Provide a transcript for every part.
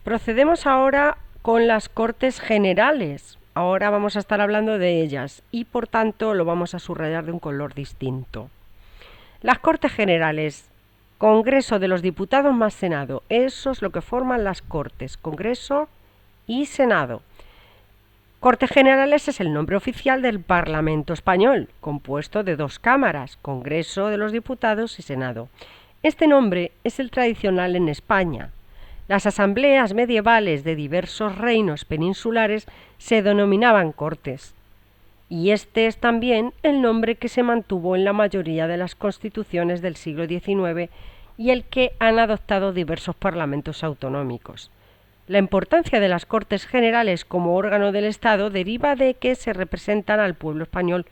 Procedemos ahora con las Cortes Generales. Ahora vamos a estar hablando de ellas y por tanto lo vamos a subrayar de un color distinto. Las Cortes Generales, Congreso de los Diputados más Senado, eso es lo que forman las Cortes, Congreso y Senado. Cortes Generales es el nombre oficial del Parlamento español, compuesto de dos cámaras, Congreso de los Diputados y Senado. Este nombre es el tradicional en España. Las asambleas medievales de diversos reinos peninsulares se denominaban cortes, y este es también el nombre que se mantuvo en la mayoría de las constituciones del siglo XIX y el que han adoptado diversos parlamentos autonómicos. La importancia de las Cortes Generales como órgano del Estado deriva de que representan al pueblo español,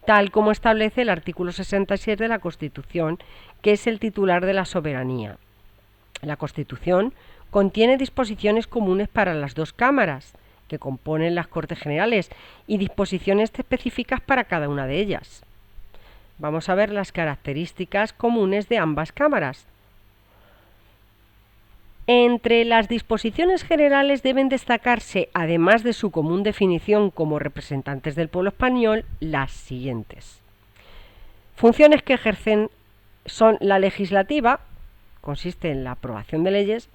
tal como establece el artículo 67 de la Constitución, que es el titular de la soberanía. La Constitución contiene disposiciones comunes para las dos cámaras, que componen las Cortes Generales, y disposiciones específicas para cada una de ellas. Vamos a ver las características comunes de ambas cámaras. Entre las disposiciones generales deben destacarse, además de su común definición como representantes del pueblo español, las siguientes. Funciones que ejercen son la legislativa, consiste en la aprobación de leyes,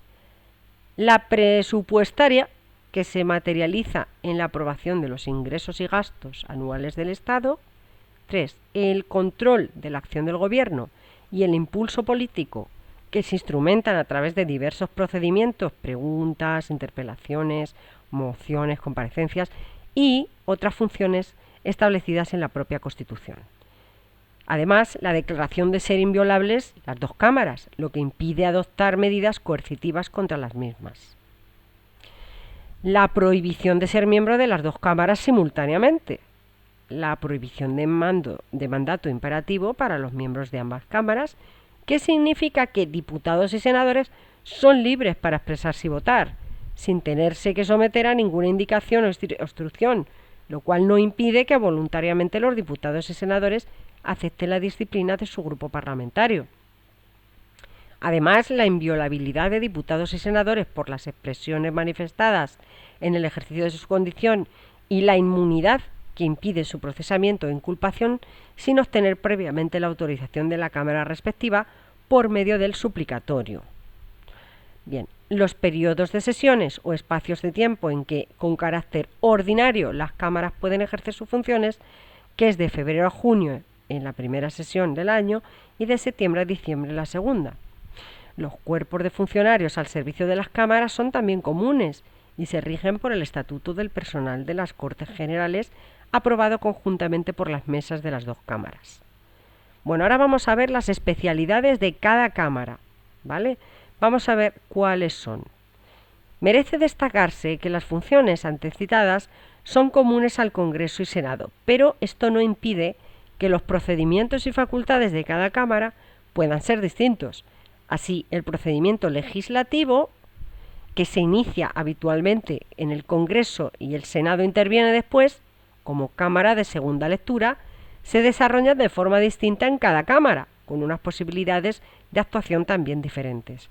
la presupuestaria, que se materializa en la aprobación de los ingresos y gastos anuales del Estado. 3. El control de la acción del Gobierno y el impulso político, que se instrumentan a través de diversos procedimientos, preguntas, interpelaciones, mociones, comparecencias y otras funciones establecidas en la propia Constitución. Además, la declaración de ser inviolables las dos cámaras, lo que impide adoptar medidas coercitivas contra las mismas. La prohibición de ser miembro de las dos cámaras simultáneamente. La prohibición de mandato imperativo para los miembros de ambas cámaras, que significa que diputados y senadores son libres para expresarse y votar, sin tenerse que someter a ninguna indicación o instrucción, lo cual no impide que voluntariamente los diputados y senadores acepten la disciplina de su grupo parlamentario. Además, la inviolabilidad de diputados y senadores por las expresiones manifestadas en el ejercicio de su condición y la inmunidad que impide su procesamiento o inculpación sin obtener previamente la autorización de la Cámara respectiva por medio del suplicatorio. Bien, los periodos de sesiones o espacios de tiempo en que, con carácter ordinario, las cámaras pueden ejercer sus funciones, que es de febrero a junio en la primera sesión del año y de septiembre a diciembre en la segunda. Los cuerpos de funcionarios al servicio de las cámaras son también comunes y se rigen por el Estatuto del Personal de las Cortes Generales, aprobado conjuntamente por las mesas de las dos cámaras. Bueno, ahora vamos a ver las especialidades de cada cámara, ¿vale? Vamos a ver cuáles son. Merece destacarse que las funciones antecitadas son comunes al Congreso y Senado, pero esto no impide que los procedimientos y facultades de cada cámara puedan ser distintos. Así, el procedimiento legislativo, que se inicia habitualmente en el Congreso y el Senado interviene después, como cámara de segunda lectura, se desarrolla de forma distinta en cada cámara, con unas posibilidades de actuación también diferentes.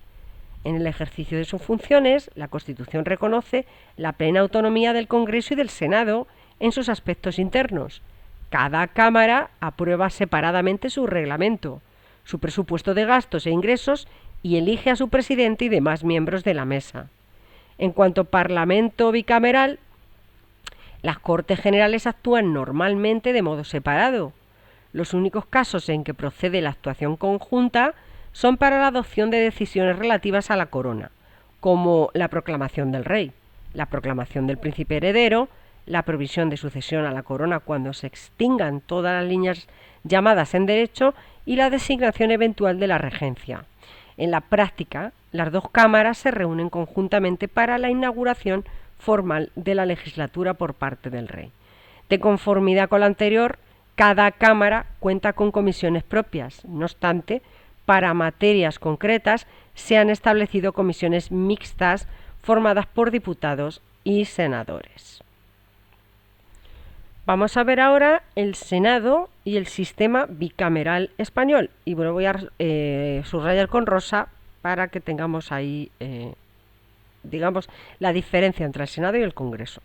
En el ejercicio de sus funciones, la Constitución reconoce la plena autonomía del Congreso y del Senado en sus aspectos internos. Cada cámara aprueba separadamente su reglamento, su presupuesto de gastos e ingresos y elige a su presidente y demás miembros de la mesa. En cuanto a Parlamento bicameral, las Cortes Generales actúan normalmente de modo separado. Los únicos casos en que procede la actuación conjunta son para la adopción de decisiones relativas a la corona, como la proclamación del rey, la proclamación del príncipe heredero, la provisión de sucesión a la corona cuando se extingan todas las líneas llamadas en derecho y la designación eventual de la regencia. En la práctica, las dos cámaras se reúnen conjuntamente para la inauguración formal de la legislatura por parte del rey. De conformidad con lo anterior, cada cámara cuenta con comisiones propias. No obstante, para materias concretas se han establecido comisiones mixtas formadas por diputados y senadores. Vamos a ver ahora el Senado y el sistema bicameral español. Y lo voy a subrayar con rosa para que tengamos ahí, digamos, la diferencia entre el Senado y el Congreso.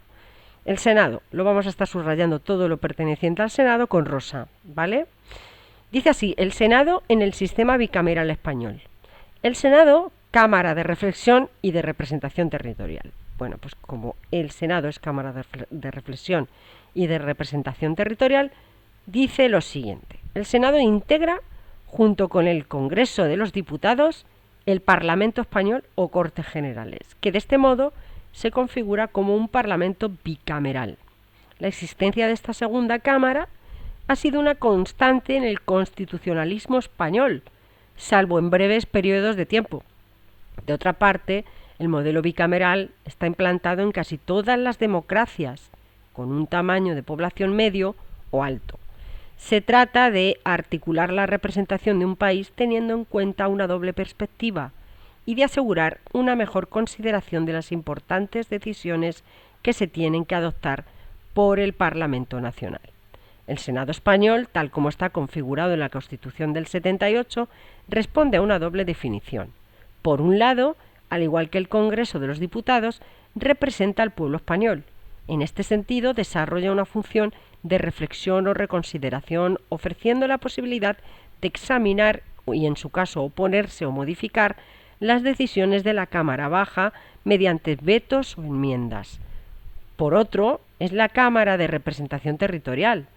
El Senado, lo vamos a estar subrayando todo lo perteneciente al Senado con rosa, ¿vale? Dice así, el Senado en el sistema bicameral español. El Senado, Cámara de Reflexión y de Representación Territorial. Bueno, pues como el Senado es Cámara de Reflexión y de Representación Territorial, dice lo siguiente. El Senado integra, junto con el Congreso de los Diputados, el Parlamento Español o Cortes Generales, que de este modo se configura como un Parlamento bicameral. La existencia de esta segunda Cámara ha sido una constante en el constitucionalismo español, salvo en breves periodos de tiempo. De otra parte, el modelo bicameral está implantado en casi todas las democracias, con un tamaño de población medio o alto. Se trata de articular la representación de un país teniendo en cuenta una doble perspectiva y de asegurar una mejor consideración de las importantes decisiones que se tienen que adoptar por el Parlamento Nacional. El Senado español, tal como está configurado en la Constitución del 78, responde a una doble definición. Por un lado, al igual que el Congreso de los Diputados, representa al pueblo español. En este sentido, desarrolla una función de reflexión o reconsideración, ofreciendo la posibilidad de examinar y, en su caso, oponerse o modificar las decisiones de la Cámara Baja mediante vetos o enmiendas. Por otro, es la Cámara de Representación Territorial.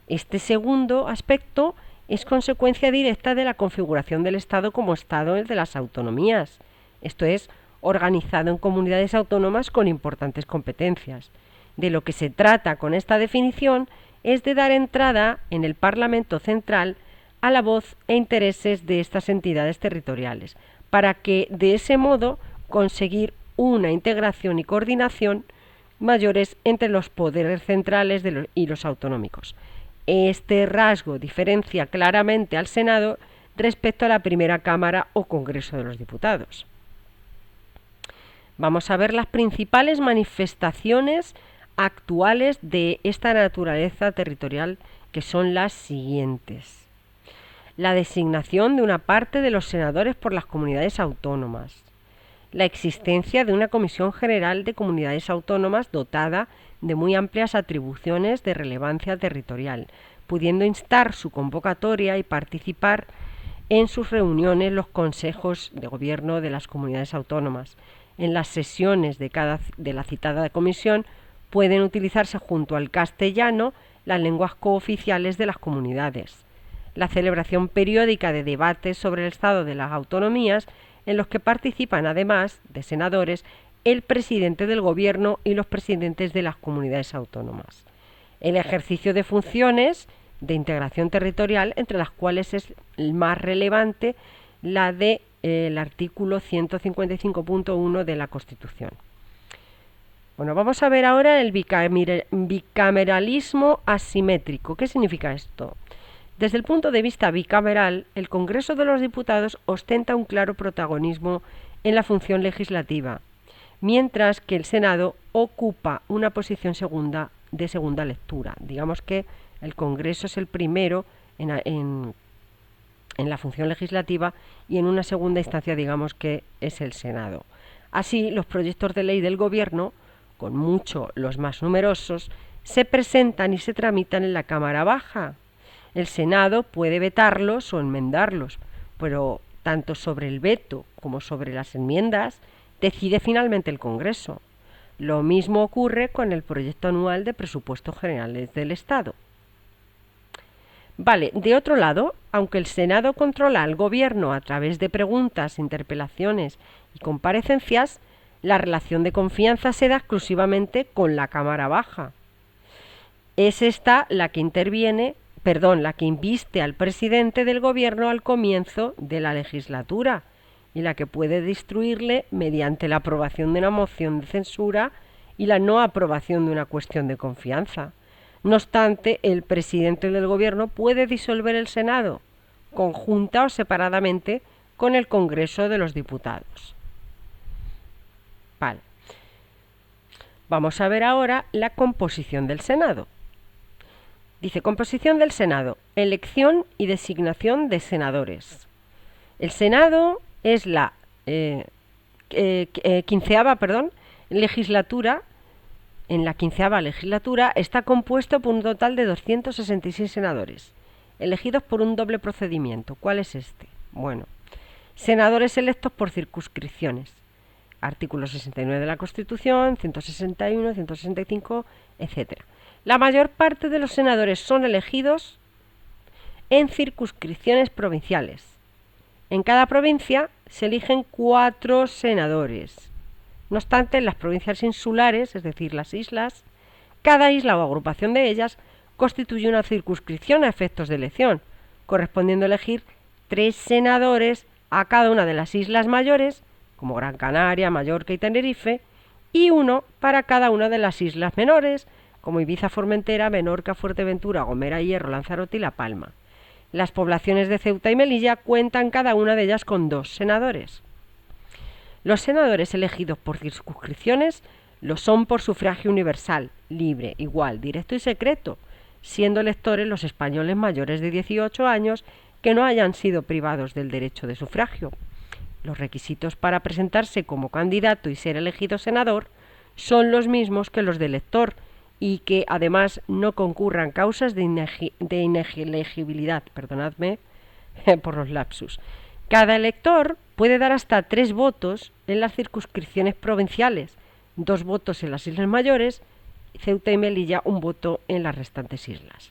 Este segundo aspecto es consecuencia directa de la configuración del Estado como Estado de las autonomías, esto es, organizado en comunidades autónomas con importantes competencias. De lo que se trata con esta definición es de dar entrada en el Parlamento Central a la voz e intereses de estas entidades territoriales, para que de ese modo conseguir una integración y coordinación mayores entre los poderes centrales y los autonómicos. Este rasgo diferencia claramente al Senado respecto a la primera Cámara o Congreso de los Diputados. Vamos a ver las principales manifestaciones actuales de esta naturaleza territorial, que son las siguientes. La designación de una parte de los senadores por las comunidades autónomas. La existencia de una Comisión General de Comunidades Autónomas dotada de muy amplias atribuciones de relevancia territorial, pudiendo instar su convocatoria y participar en sus reuniones los consejos de gobierno de las comunidades autónomas. En las sesiones de la citada comisión pueden utilizarse junto al castellano las lenguas cooficiales de las comunidades. La celebración periódica de debates sobre el estado de las autonomías en los que participan, además de senadores, el presidente del gobierno y los presidentes de las comunidades autónomas. El ejercicio de funciones de integración territorial, entre las cuales es el más relevante la de el artículo 155.1 de la Constitución. Bueno, vamos a ver ahora el bicameralismo asimétrico. ¿Qué significa esto? Desde el punto de vista bicameral, el Congreso de los Diputados ostenta un claro protagonismo en la función legislativa, mientras que el Senado ocupa una posición de segunda lectura. Digamos que el Congreso es el primero en la función legislativa y en una segunda instancia digamos que es el Senado. Así, los proyectos de ley del Gobierno, con mucho los más numerosos, se presentan y se tramitan en la Cámara Baja. El Senado puede vetarlos o enmendarlos, pero tanto sobre el veto como sobre las enmiendas decide finalmente el Congreso. Lo mismo ocurre con el proyecto anual de presupuestos generales del Estado. Vale, de otro lado, aunque el Senado controla al Gobierno a través de preguntas, interpelaciones y comparecencias, la relación de confianza se da exclusivamente con la Cámara Baja. Es esta la que inviste al presidente del Gobierno al comienzo de la legislatura y la que puede destruirle mediante la aprobación de una moción de censura y la no aprobación de una cuestión de confianza. No obstante, el presidente del Gobierno puede disolver el Senado, conjunta o separadamente, con el Congreso de los Diputados. Vale. Vamos a ver ahora la composición del Senado. Dice, composición del Senado, elección y designación de senadores. El Senado es la legislatura, en la 15ª legislatura, está compuesto por un total de 266 senadores, elegidos por un doble procedimiento. ¿Cuál es este? Bueno, senadores electos por circunscripciones. Artículo 69 de la Constitución, 161, 165, etc. La mayor parte de los senadores son elegidos en circunscripciones provinciales. En cada provincia se eligen 4 senadores. No obstante, en las provincias insulares, es decir, las islas, cada isla o agrupación de ellas constituye una circunscripción a efectos de elección, correspondiendo elegir 3 senadores a cada una de las islas mayores, como Gran Canaria, Mallorca y Tenerife, y 1 para cada una de las islas menores, como Ibiza, Formentera, Menorca, Fuerteventura, Gomera, Hierro, Lanzarote y La Palma. Las poblaciones de Ceuta y Melilla cuentan cada una de ellas con 2 senadores. Los senadores elegidos por circunscripciones lo son por sufragio universal, libre, igual, directo y secreto, siendo electores los españoles mayores de 18 años que no hayan sido privados del derecho de sufragio. Los requisitos para presentarse como candidato y ser elegido senador son los mismos que los de elector y que además no concurran causas de inelegibilidad, perdonadme por los lapsus. Cada elector puede dar hasta 3 votos en las circunscripciones provinciales, 2 votos en las Islas Mayores, Ceuta y Melilla 1 voto en las restantes islas.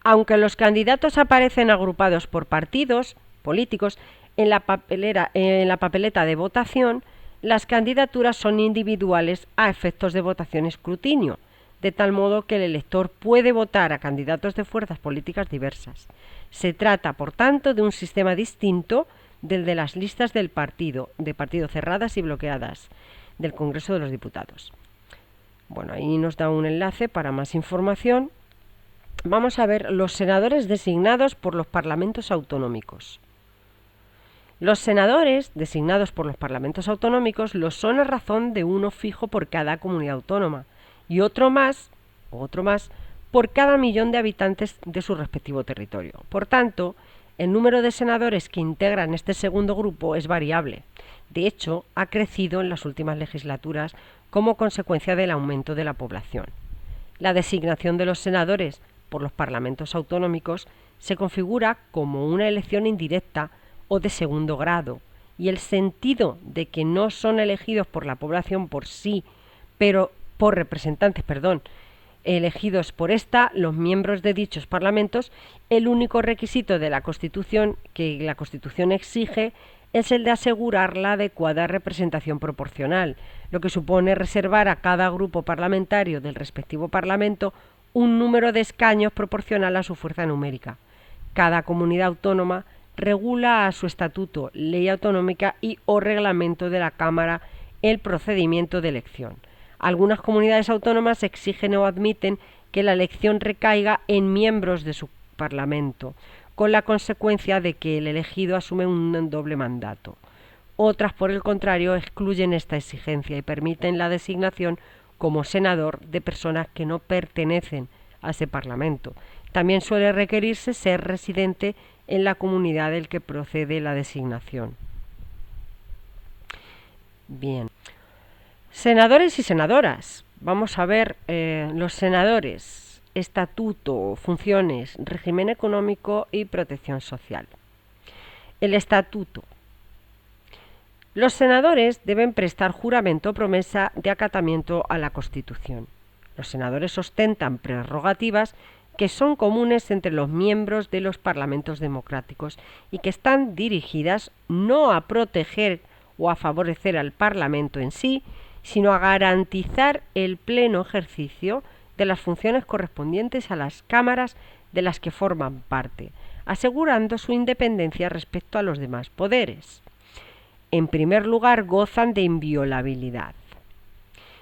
Aunque los candidatos aparecen agrupados por partidos políticos en la papeleta de votación, las candidaturas son individuales a efectos de votación y escrutinio, de tal modo que el elector puede votar a candidatos de fuerzas políticas diversas. Se trata, por tanto, de un sistema distinto del de las listas del partido cerradas y bloqueadas del Congreso de los Diputados. Bueno, ahí nos da un enlace para más información. Vamos a ver los senadores designados por los parlamentos autonómicos. Los senadores designados por los parlamentos autonómicos lo son a razón de uno fijo por cada comunidad autónoma y otro más por cada millón de habitantes de su respectivo territorio. Por tanto, el número de senadores que integran este segundo grupo es variable. De hecho, ha crecido en las últimas legislaturas como consecuencia del aumento de la población. La designación de los senadores por los parlamentos autonómicos se configura como una elección indirecta o de segundo grado, y el sentido de que no son elegidos por la población por sí, pero por representantes, elegidos por esta, los miembros de dichos parlamentos, el único requisito de la Constitución que la Constitución exige es el de asegurar la adecuada representación proporcional, lo que supone reservar a cada grupo parlamentario del respectivo parlamento un número de escaños proporcional a su fuerza numérica. Cada comunidad autónoma regula a su estatuto, ley autonómica y o reglamento de la Cámara el procedimiento de elección. Algunas comunidades autónomas exigen o admiten que la elección recaiga en miembros de su parlamento, con la consecuencia de que el elegido asume un doble mandato. Otras, por el contrario, excluyen esta exigencia y permiten la designación como senador de personas que no pertenecen a ese parlamento. También suele requerirse ser residente en la comunidad del que procede la designación. Bien. Senadores y senadoras. Vamos a ver los senadores, estatuto, funciones, régimen económico y protección social. El estatuto. Los senadores deben prestar juramento o promesa de acatamiento a la Constitución. Los senadores ostentan prerrogativas que son comunes entre los miembros de los parlamentos democráticos y que están dirigidas no a proteger o a favorecer al Parlamento en sí, sino a garantizar el pleno ejercicio de las funciones correspondientes a las cámaras de las que forman parte, asegurando su independencia respecto a los demás poderes. En primer lugar, gozan de inviolabilidad,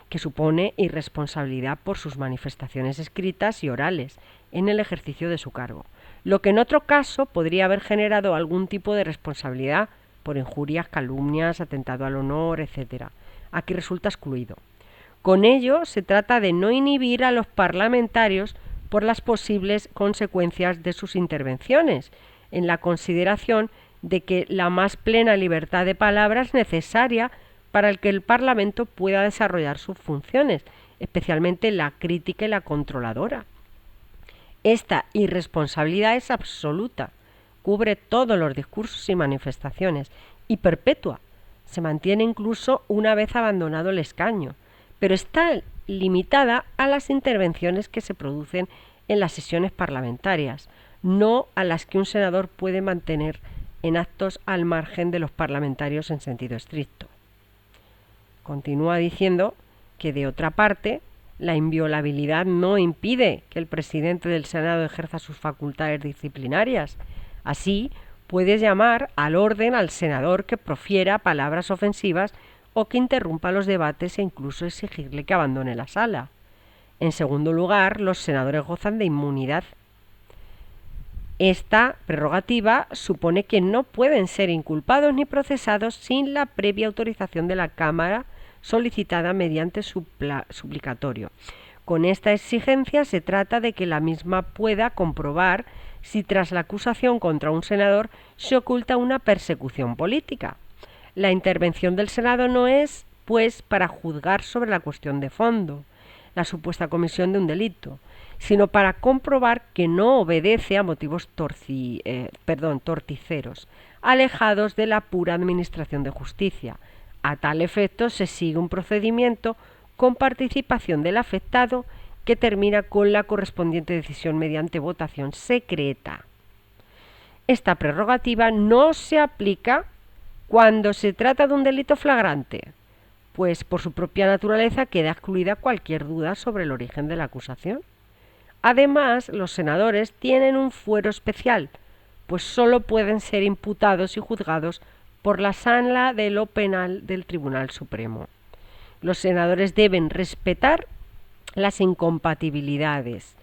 que supone irresponsabilidad por sus manifestaciones escritas y orales en el ejercicio de su cargo, lo que en otro caso podría haber generado algún tipo de responsabilidad por injurias, calumnias, atentado al honor, etc. Aquí resulta excluido. Con ello se trata de no inhibir a los parlamentarios por las posibles consecuencias de sus intervenciones, en la consideración de que la más plena libertad de palabra es necesaria para que el Parlamento pueda desarrollar sus funciones, especialmente la crítica y la controladora. Esta irresponsabilidad es absoluta, cubre todos los discursos y manifestaciones y perpetua. Se mantiene incluso una vez abandonado el escaño, pero está limitada a las intervenciones que se producen en las sesiones parlamentarias, no a las que un senador puede mantener en actos al margen de los parlamentarios en sentido estricto. Continúa diciendo que, de otra parte, la inviolabilidad no impide que el presidente del Senado ejerza sus facultades disciplinarias. Así, puedes llamar al orden al senador que profiera palabras ofensivas o que interrumpa los debates e incluso exigirle que abandone la sala. En segundo lugar, los senadores gozan de inmunidad. Esta prerrogativa supone que no pueden ser inculpados ni procesados sin la previa autorización de la Cámara solicitada mediante suplicatorio. Con esta exigencia se trata de que la misma pueda comprobar si tras la acusación contra un senador se oculta una persecución política. La intervención del Senado no es, pues, para juzgar sobre la cuestión de fondo, la supuesta comisión de un delito, sino para comprobar que no obedece a motivos torticeros, alejados de la pura administración de justicia. A tal efecto se sigue un procedimiento con participación del afectado que termina con la correspondiente decisión mediante votación secreta. Esta prerrogativa no se aplica cuando se trata de un delito flagrante, pues por su propia naturaleza queda excluida cualquier duda sobre el origen de la acusación. Además, los senadores tienen un fuero especial, pues solo pueden ser imputados y juzgados por la sala de lo penal del Tribunal Supremo. Los senadores deben respetar las incompatibilidades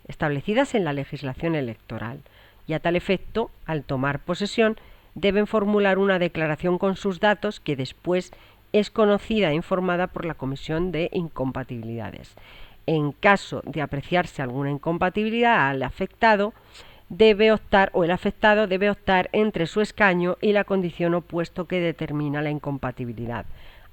establecidas en la legislación electoral y a tal efecto, al tomar posesión, deben formular una declaración con sus datos que después es conocida e informada por la Comisión de Incompatibilidades. En caso de apreciarse alguna incompatibilidad, el afectado debe optar entre su escaño y la condición opuesto que determina la incompatibilidad.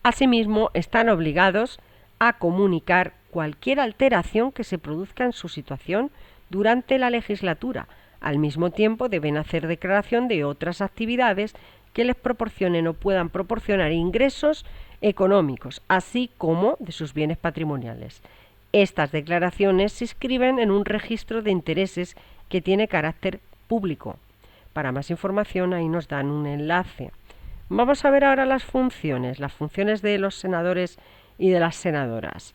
Asimismo, están obligados a comunicar cualquier alteración que se produzca en su situación durante la legislatura. Al mismo tiempo, deben hacer declaración de otras actividades que les proporcionen o puedan proporcionar ingresos económicos, así como de sus bienes patrimoniales. Estas declaraciones se inscriben en un registro de intereses que tiene carácter público. Para más información, ahí nos dan un enlace. Vamos a ver ahora las funciones de los senadores y de las senadoras.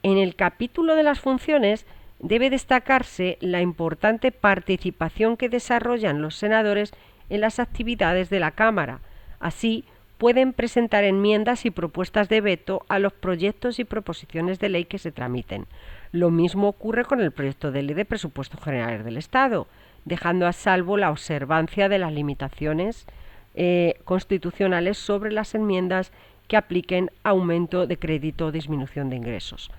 En el capítulo de las funciones debe destacarse la importante participación que desarrollan los senadores en las actividades de la Cámara. Así, pueden presentar enmiendas y propuestas de veto a los proyectos y proposiciones de ley que se tramiten. Lo mismo ocurre con el proyecto de ley de presupuestos generales del Estado, dejando a salvo la observancia de las limitaciones constitucionales sobre las enmiendas que apliquen aumento de crédito o disminución de ingresos.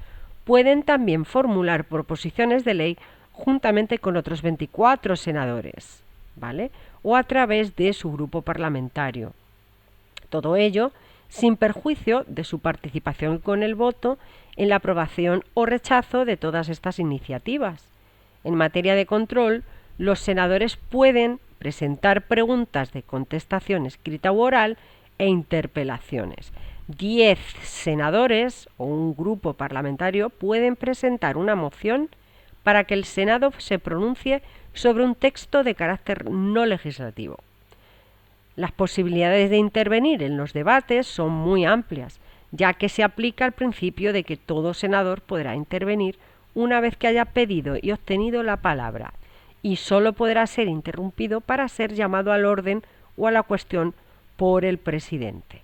Pueden también formular proposiciones de ley juntamente con otros 24 senadores, ¿vale? O a través de su grupo parlamentario. Todo ello sin perjuicio de su participación con el voto en la aprobación o rechazo de todas estas iniciativas. En materia de control, los senadores pueden presentar preguntas de contestación escrita u oral e interpelaciones. 10 senadores o un grupo parlamentario pueden presentar una moción para que el Senado se pronuncie sobre un texto de carácter no legislativo. Las posibilidades de intervenir en los debates son muy amplias, ya que se aplica el principio de que todo senador podrá intervenir una vez que haya pedido y obtenido la palabra, y solo podrá ser interrumpido para ser llamado al orden o a la cuestión por el presidente.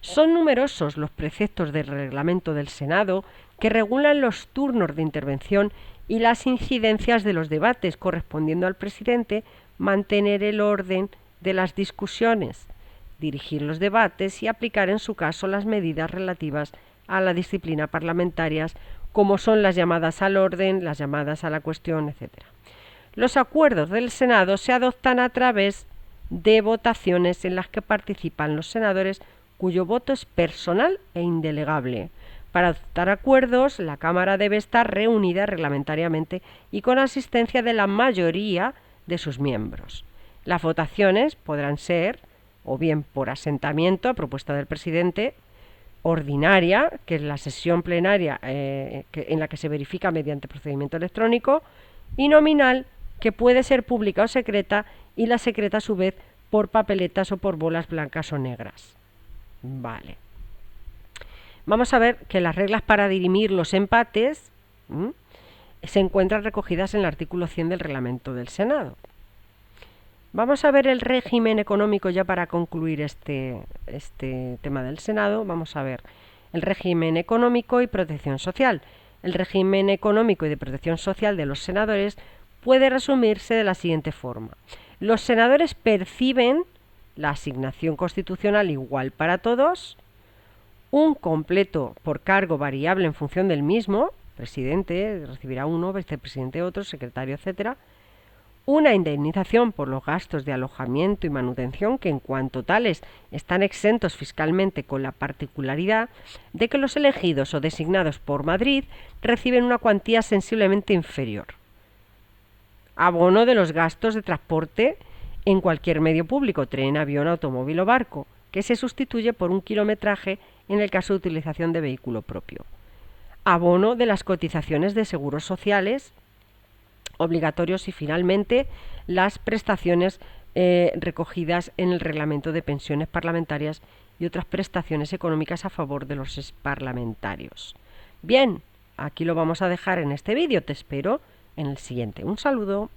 Son numerosos los preceptos del reglamento del Senado que regulan los turnos de intervención y las incidencias de los debates, correspondiendo al presidente mantener el orden de las discusiones, dirigir los debates y aplicar en su caso las medidas relativas a la disciplina parlamentarias, como son las llamadas al orden, las llamadas a la cuestión, etc. Los acuerdos del Senado se adoptan a través de votaciones en las que participan los senadores cuyo voto es personal e indelegable. Para adoptar acuerdos, la Cámara debe estar reunida reglamentariamente y con asistencia de la mayoría de sus miembros. Las votaciones podrán ser o bien por asentamiento a propuesta del presidente, ordinaria, que es la sesión plenaria en la que se verifica mediante procedimiento electrónico, y nominal, que puede ser pública o secreta, y la secreta a su vez por papeletas o por bolas blancas o negras. Vale. Vamos a ver que las reglas para dirimir los empates se encuentran recogidas en el artículo 100 del reglamento del Senado. Vamos a ver el régimen económico ya para concluir este tema del Senado. Vamos a ver el régimen económico y protección social. El régimen económico y de protección social de los senadores puede resumirse de la siguiente forma. Los senadores perciben la asignación constitucional igual para todos, un completo por cargo variable en función del mismo, presidente recibirá uno, vicepresidente otro, secretario, etcétera, una indemnización por los gastos de alojamiento y manutención que en cuanto tales están exentos fiscalmente, con la particularidad de que los elegidos o designados por Madrid reciben una cuantía sensiblemente inferior. Abono de los gastos de transporte en cualquier medio público, tren, avión, automóvil o barco, que se sustituye por un kilometraje en el caso de utilización de vehículo propio. Abono de las cotizaciones de seguros sociales obligatorios y finalmente las prestaciones recogidas en el reglamento de pensiones parlamentarias y otras prestaciones económicas a favor de los parlamentarios. Bien, aquí lo vamos a dejar en este vídeo. Te espero en el siguiente. Un saludo.